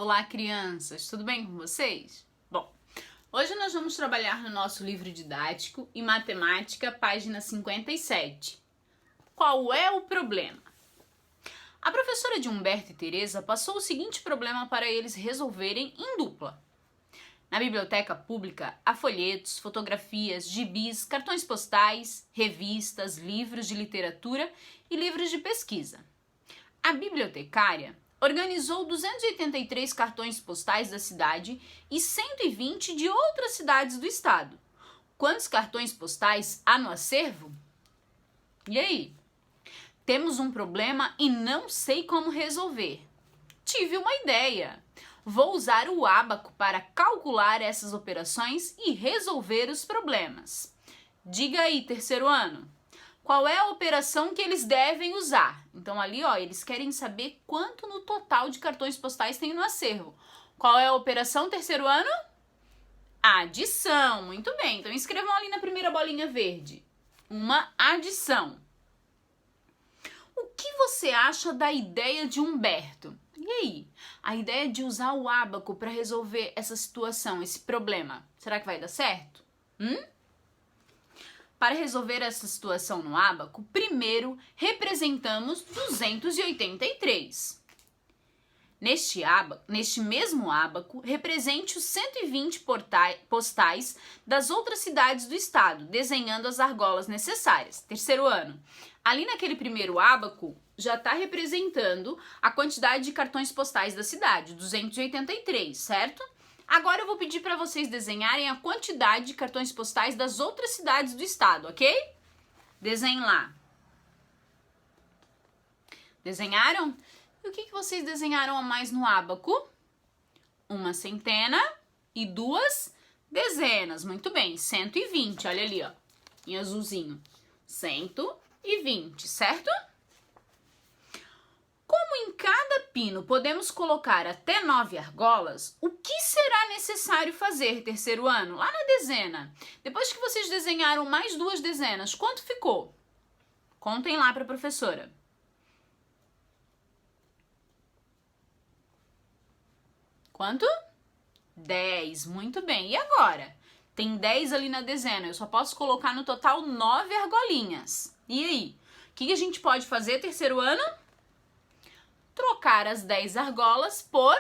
Olá, crianças! Tudo bem com vocês? Bom, hoje nós vamos trabalhar no nosso livro didático em matemática, página 57. Qual é o problema? A professora de Humberto e Teresa passou o seguinte problema para eles resolverem em dupla. Na biblioteca pública, há folhetos, fotografias, gibis, cartões postais, revistas, livros de literatura e livros de pesquisa. A bibliotecária organizou 283 cartões postais da cidade e 120 de outras cidades do estado. Quantos cartões postais há no acervo? E aí? Temos um problema e não sei como resolver. Tive uma ideia. Vou usar o ábaco para calcular essas operações e resolver os problemas. Diga aí, terceiro ano. Qual é a operação que eles devem usar? Então ali, eles querem saber quanto no total de cartões postais tem no acervo. Qual é a operação, terceiro ano? Adição. Muito bem. Então escrevam ali na primeira bolinha verde. Uma adição. O que você acha da ideia de Humberto? E aí? A ideia de usar o ábaco para resolver essa situação, esse problema. Será que vai dar certo? Para resolver essa situação no ábaco, primeiro representamos 283. Neste mesmo ábaco, represente os 120 postais das outras cidades do estado, desenhando as argolas necessárias. Terceiro ano. Ali naquele primeiro ábaco, já está representando a quantidade de cartões postais da cidade, 283, certo? Agora eu vou pedir para vocês desenharem a quantidade de cartões postais das outras cidades do estado, ok? Desenhem lá. Desenharam? E o que vocês desenharam a mais no ábaco? Uma centena e duas dezenas. Muito bem, 120. Olha ali, ó, em azulzinho. 120, certo? Como em cada pino podemos colocar até 9 argolas, o que será necessário fazer, terceiro ano? Lá na dezena. Depois que vocês desenharam mais duas dezenas, quanto ficou? Contem lá para a professora. Quanto? 10. Muito bem. E agora? Tem 10 ali na dezena. Eu só posso colocar no total 9 argolinhas. E aí? O que a gente pode fazer, terceiro ano? Trocar as 10 argolas por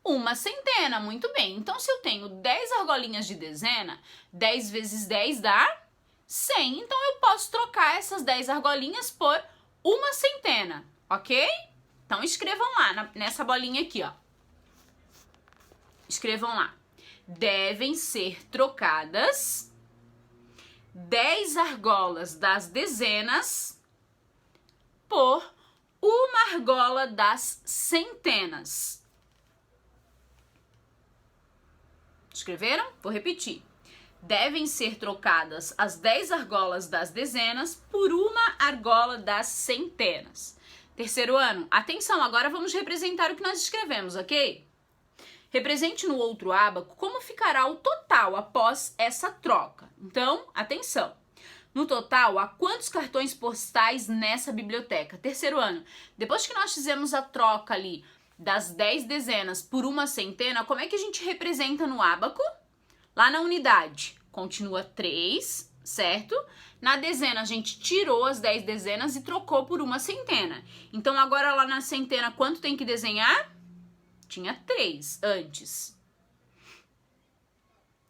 uma centena. Muito bem. Então, se eu tenho 10 argolinhas de dezena, 10 vezes 10 dá 100. Então, eu posso trocar essas 10 argolinhas por uma centena, ok? Então, escrevam lá nessa bolinha aqui, ó. Escrevam lá. Devem ser trocadas 10 argolas das dezenas por uma argola das centenas. Escreveram? Vou repetir. Devem ser trocadas as 10 argolas das dezenas por uma argola das centenas. Terceiro ano, atenção, agora vamos representar o que nós escrevemos, ok? Represente no outro ábaco como ficará o total após essa troca. Então, atenção. No total, há quantos cartões postais nessa biblioteca? Terceiro ano. Depois que nós fizemos a troca ali das 10 dezenas por uma centena, como é que a gente representa no ábaco? Lá na unidade, continua 3, certo? Na dezena, a gente tirou as 10 dezenas e trocou por uma centena. Então, agora lá na centena, quanto tem que desenhar? Tinha 3 antes.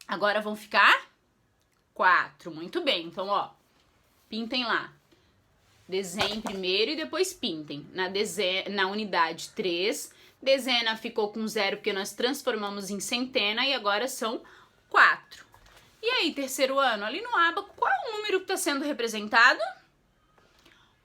Agora vão ficar 4. Muito bem. Então, ó, pintem lá. Desenhem primeiro e depois pintem. Na unidade 3, dezena ficou com 0 porque nós transformamos em centena e agora são 4. E aí, terceiro ano, ali no ábaco, qual é o número que está sendo representado?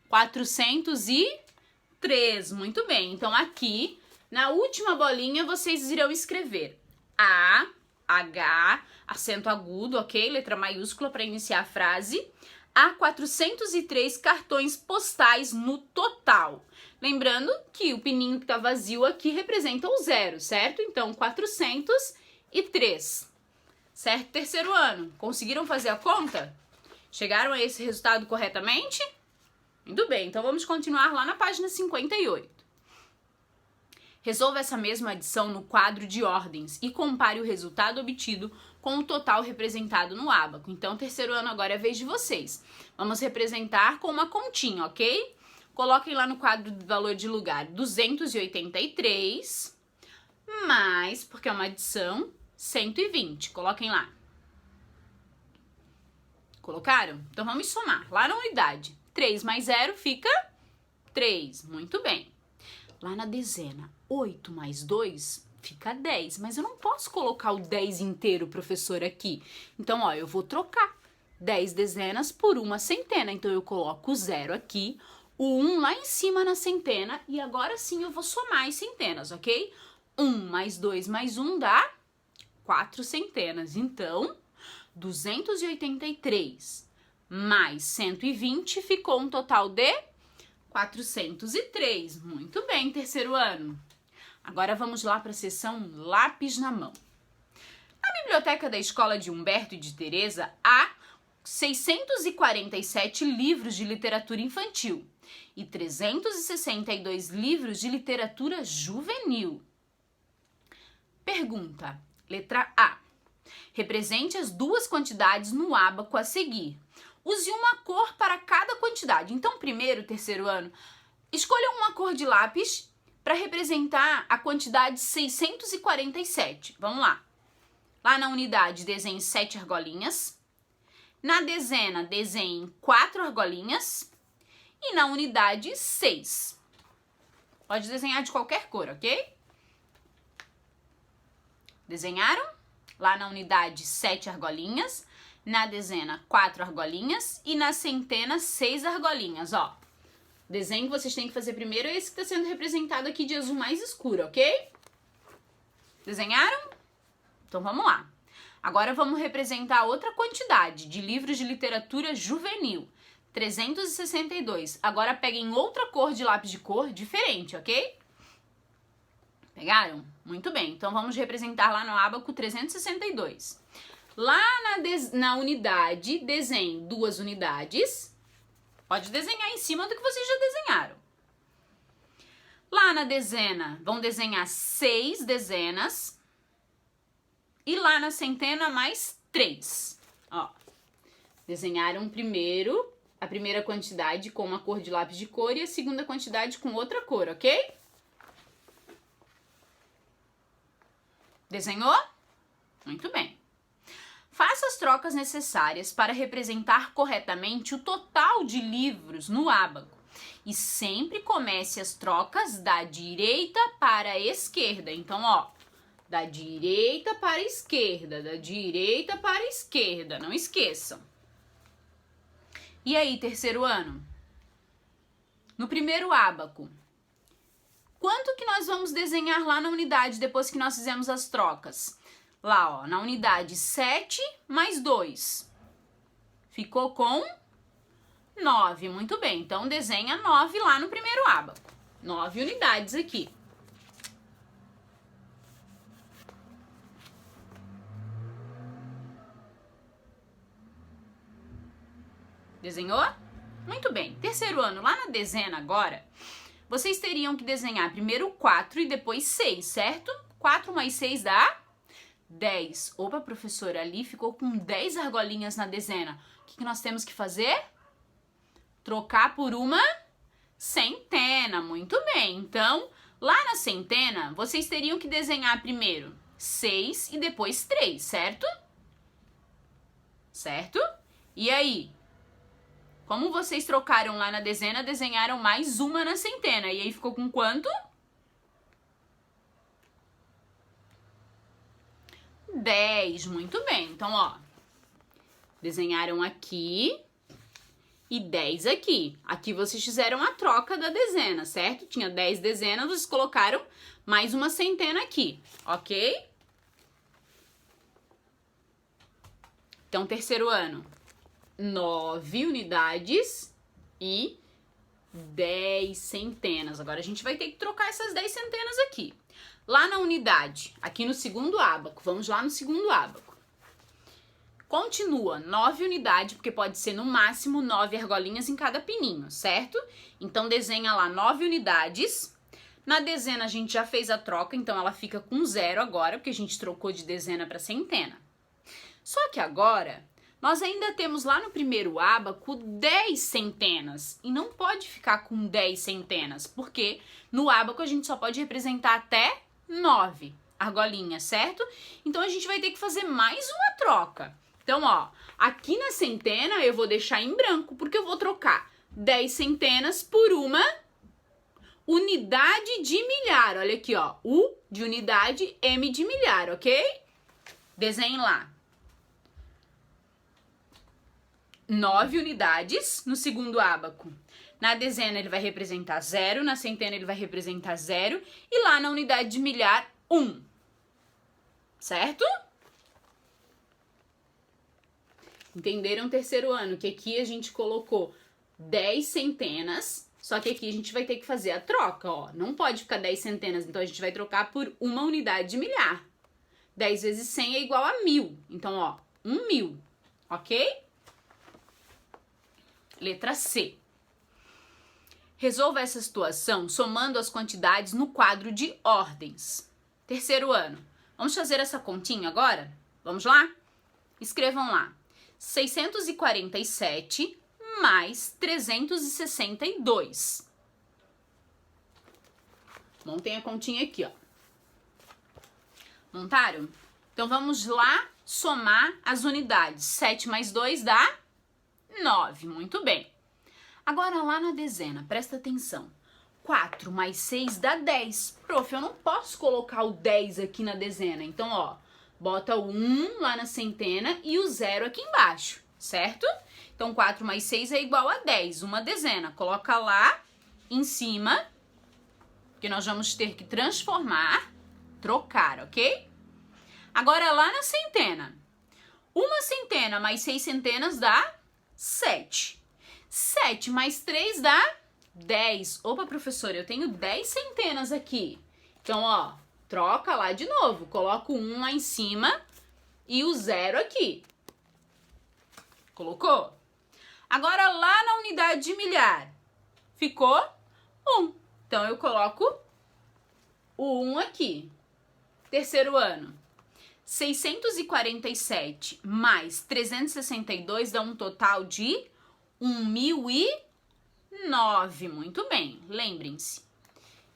403. Muito bem. Então, aqui, na última bolinha, vocês irão escrever A, H, acento agudo, ok? Letra maiúscula para iniciar a frase. Há 403 cartões postais no total. Lembrando que o pininho que está vazio aqui representa o 0, certo? Então, 403. Certo, terceiro ano? Conseguiram fazer a conta? Chegaram a esse resultado corretamente? Muito bem, então vamos continuar lá na página 58. Resolva essa mesma adição no quadro de ordens e compare o resultado obtido com o total representado no ábaco. Então, terceiro ano agora é a vez de vocês. Vamos representar com uma continha, ok? Coloquem lá no quadro de valor de lugar 283 mais, porque é uma adição, 120. Coloquem lá. Colocaram? Então vamos somar. Lá na unidade, 3 mais 0 fica 3. Muito bem. Lá na dezena, 8 mais 2 fica 10. Mas eu não posso colocar o 10 inteiro, professor, aqui. Então, ó, eu vou trocar 10 dezenas por uma centena. Então, eu coloco o 0 aqui, o 1 lá em cima na centena. E agora sim eu vou somar as centenas, ok? 1 mais 2 mais 1 dá 4 centenas. Então, 283 mais 120 ficou um total de 403. Muito bem, terceiro ano. Agora vamos lá para a seção lápis na mão. Na biblioteca da escola de Humberto e de Teresa há 647 livros de literatura infantil e 362 livros de literatura juvenil. Pergunta, letra A. Represente as duas quantidades no ábaco a seguir. Use uma cor para cada quantidade. Então, primeiro, terceiro ano, escolha uma cor de lápis para representar a quantidade 647. Vamos lá. Lá na unidade, desenhe 7 argolinhas. Na dezena, desenhe 4 argolinhas. E na unidade, 6. Pode desenhar de qualquer cor, ok? Desenharam? Lá na unidade, 7 argolinhas. Na dezena, 4 argolinhas. E na centena, 6 argolinhas, ó. O desenho que vocês têm que fazer primeiro é esse que está sendo representado aqui de azul mais escuro, ok? Desenharam? Então, vamos lá. Agora, vamos representar outra quantidade de livros de literatura juvenil. 362. Agora, peguem outra cor de lápis de cor diferente, ok? Pegaram? Muito bem. Então, vamos representar lá no ábaco 362. Lá na unidade, desenhe 2 unidades. Pode desenhar em cima do que vocês já desenharam. Lá na dezena, vão desenhar 6 dezenas. E lá na centena, mais 3. Ó, desenharam primeiro a primeira quantidade com uma cor de lápis de cor e a segunda quantidade com outra cor, ok? Desenhou? Muito bem. Faça as trocas necessárias para representar corretamente o total de livros no ábaco. E sempre comece as trocas da direita para a esquerda. Então, ó, da direita para a esquerda, da direita para a esquerda. Não esqueçam. E aí, terceiro ano? No primeiro ábaco, quanto que nós vamos desenhar lá na unidade depois que nós fizemos as trocas? Lá, ó, na unidade 7 mais 2. Ficou com 9. Muito bem. Então, desenha 9 lá no primeiro ábaco. 9 unidades aqui. Desenhou? Muito bem. Terceiro ano, lá na dezena agora, vocês teriam que desenhar primeiro 4 e depois 6, certo? 4 mais 6 dá 10. Opa, professora, ali ficou com 10 argolinhas na dezena. O que nós temos que fazer? Trocar por uma centena. Muito bem. Então, lá na centena, vocês teriam que desenhar primeiro 6 e depois 3, certo? Certo? E aí? Como vocês trocaram lá na dezena, desenharam mais uma na centena. E aí ficou com quanto? 10. Muito bem. Então, ó, desenharam aqui e 10 aqui. Aqui vocês fizeram a troca da dezena, certo? Tinha 10 dezenas, vocês colocaram mais uma centena aqui, ok? Então, terceiro ano, 9 unidades e 10 centenas. Agora, a gente vai ter que trocar essas 10 centenas aqui. Lá na unidade, aqui no segundo ábaco, vamos lá no segundo ábaco. Continua 9 unidades, porque pode ser no máximo 9 argolinhas em cada pininho, certo? Então, desenha lá 9 unidades. Na dezena a gente já fez a troca, então ela fica com 0 agora, porque a gente trocou de dezena para centena. Só que agora, nós ainda temos lá no primeiro ábaco 10 centenas, e não pode ficar com 10 centenas, porque no ábaco a gente só pode representar até 9 argolinhas, certo? Então a gente vai ter que fazer mais uma troca. Então, ó, aqui na centena eu vou deixar em branco, porque eu vou trocar 10 centenas por uma unidade de milhar. Olha aqui, ó, U de unidade, M de milhar, ok? Desenhe lá. 9 unidades no segundo ábaco. Na dezena ele vai representar 0, na centena ele vai representar 0 e lá na unidade de milhar, 1. Certo? Entenderam o terceiro ano? Que aqui a gente colocou 10 centenas, só que aqui a gente vai ter que fazer a troca, ó. Não pode ficar 10 centenas, então a gente vai trocar por uma unidade de milhar. 10 vezes 100 é igual a 1000. Então, ó, 1000, ok? Letra C. Resolva essa situação somando as quantidades no quadro de ordens. Terceiro ano. Vamos fazer essa continha agora? Vamos lá? Escrevam lá. 647 mais 362. Montem a continha aqui, ó. Montaram? Então, vamos lá somar as unidades. 7 mais 2 dá 9. Muito bem. Agora, lá na dezena, presta atenção. 4 mais 6 dá 10. Prof, eu não posso colocar o 10 aqui na dezena. Então, ó, bota o 1 lá na centena e o 0 aqui embaixo, certo? Então, 4 mais 6 é igual a 10, uma dezena. Coloca lá em cima, que nós vamos ter que transformar, trocar, ok? Agora, lá na centena. Uma centena mais 6 centenas dá 7. 7 mais 3 dá 10. Opa, professora, eu tenho 10 centenas aqui. Então, ó, troca lá de novo. Coloca o 1 lá em cima e o 0 aqui. Colocou? Agora, lá na unidade de milhar, ficou 1. Então, eu coloco o 1 aqui. Terceiro ano. 647 mais 362 dá um total de 1009. Muito bem, lembrem-se.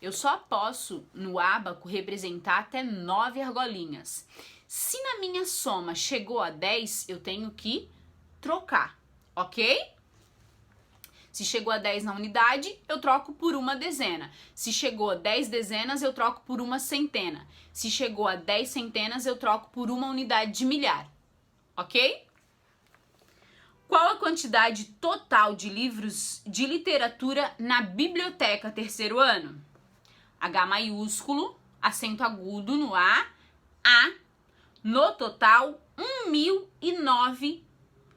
Eu só posso, no ábaco, representar até 9 argolinhas. Se na minha soma chegou a 10, eu tenho que trocar, ok? Se chegou a 10 na unidade, eu troco por uma dezena. Se chegou a 10 dezenas, eu troco por uma centena. Se chegou a 10 centenas, eu troco por uma unidade de milhar, ok? Qual a quantidade total de livros de literatura na biblioteca terceiro ano? H maiúsculo, acento agudo no A, no total 1009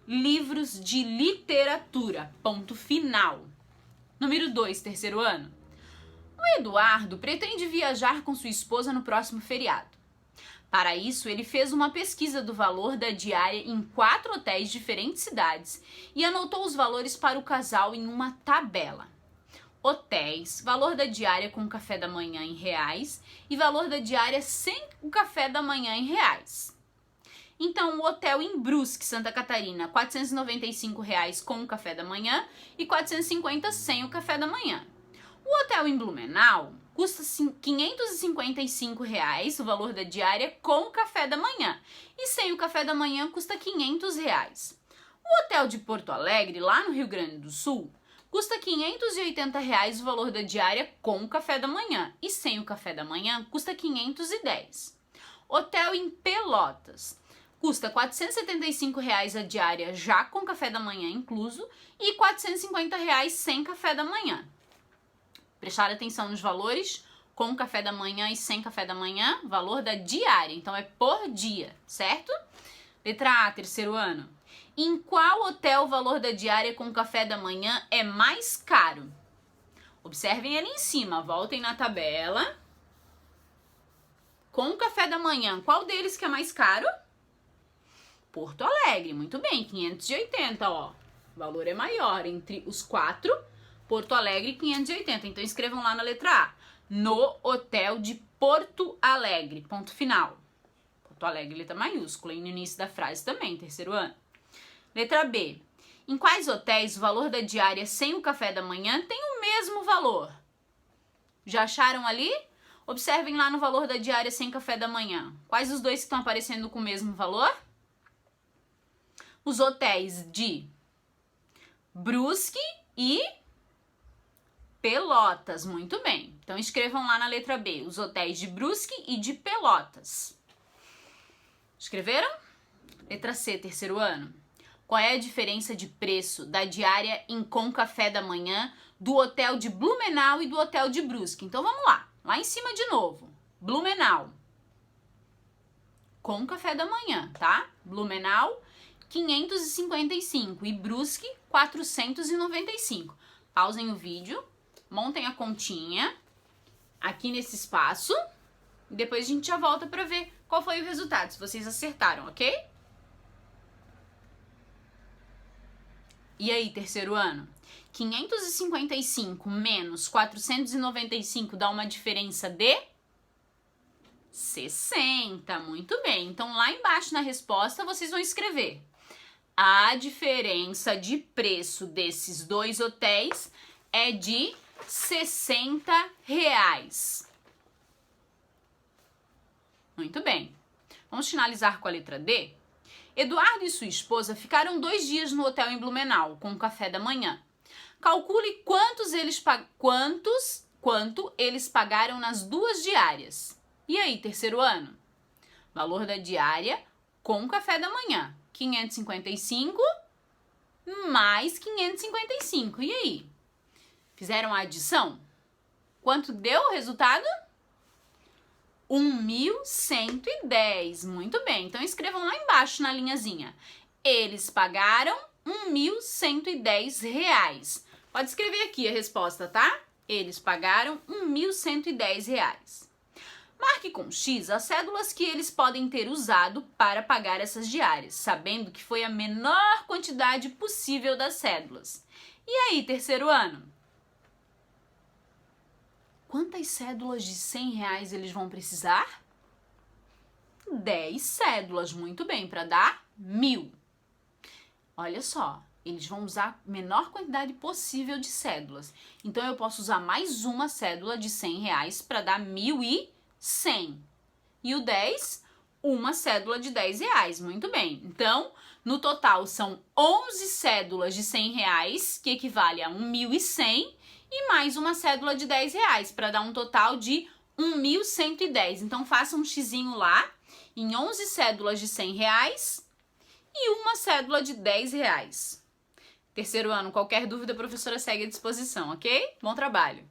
livros de literatura, ponto final. Número 2, terceiro ano. O Eduardo pretende viajar com sua esposa no próximo feriado. Para isso, ele fez uma pesquisa do valor da diária em 4 hotéis de diferentes cidades e anotou os valores para o casal em uma tabela. Hotéis, valor da diária com café da manhã em reais e valor da diária sem o café da manhã em reais. Então, o hotel em Brusque, Santa Catarina, R$ 495 com o café da manhã e 450 sem o café da manhã. O hotel em Blumenau custa R$ 555 o valor da diária com o café da manhã e sem o café da manhã custa R$ 500. O hotel de Porto Alegre, lá no Rio Grande do Sul, custa R$ 580 o valor da diária com o café da manhã e sem o café da manhã custa R$ 510. Hotel em Pelotas custa R$ 475 a diária já com café da manhã incluso e R$ 450 sem café da manhã. Prestar atenção nos valores com café da manhã e sem café da manhã, valor da diária, então é por dia, certo? Letra A, terceiro ano. Em qual hotel o valor da diária com café da manhã é mais caro? Observem ali em cima, voltem na tabela. Com café da manhã, qual deles que é mais caro? Porto Alegre, muito bem, 580, ó. O valor é maior entre os 4, Porto Alegre 580. Então escrevam lá na letra A. no hotel de Porto Alegre. Ponto final. Porto Alegre, letra maiúscula, e no início da frase também, terceiro ano. Letra B. Em quais hotéis o valor da diária sem o café da manhã tem o mesmo valor? Já acharam ali? Observem lá no valor da diária sem café da manhã. Quais os dois que estão aparecendo com o mesmo valor? Os hotéis de Brusque e Pelotas. Muito bem. Então escrevam lá na letra B, os hotéis de Brusque e de Pelotas. Escreveram? Letra C, terceiro ano. Qual é a diferença de preço da diária em com café da manhã do hotel de Blumenau e do hotel de Brusque? Então vamos lá. Lá em cima de novo. Blumenau. Com café da manhã, tá? Blumenau, 555 e Brusque, 495. Pausem o vídeo, montem a continha aqui nesse espaço e depois a gente já volta para ver qual foi o resultado, se vocês acertaram, ok? E aí, terceiro ano? 555 menos 495 dá uma diferença de 60. Muito bem. Então, lá embaixo na resposta, vocês vão escrever: a diferença de preço desses dois hotéis é de R$60. Muito bem. Vamos finalizar com a letra D? Eduardo e sua esposa ficaram 2 dias no hotel em Blumenau, com o café da manhã. Calcule quanto eles pagaram nas 2 diárias. E aí, terceiro ano? Valor da diária com café da manhã. 555 mais 555. E aí? Fizeram a adição? Quanto deu o resultado? 1.110. Muito bem. Então escrevam lá embaixo na linhazinha. Eles pagaram R$1.110. Pode escrever aqui a resposta, tá? Eles pagaram R$1.110. Marque com X as cédulas que eles podem ter usado para pagar essas diárias, sabendo que foi a menor quantidade possível das cédulas. E aí, terceiro ano? Quantas cédulas de R$100 eles vão precisar? 10 cédulas, muito bem, para dar 1.000. Olha só, eles vão usar a menor quantidade possível de cédulas. Então, eu posso usar mais uma cédula de R$100 para dar 1.100. E o 10, uma cédula de R$10. Muito bem. Então, no total, são 11 cédulas de R$100, que equivale a 1.100, e mais uma cédula de R$10, para dar um total de 1.110. Então, faça um xizinho lá, em 11 cédulas de R$100 e uma cédula de R$10. Terceiro ano, qualquer dúvida, a professora segue à disposição, ok? Bom trabalho!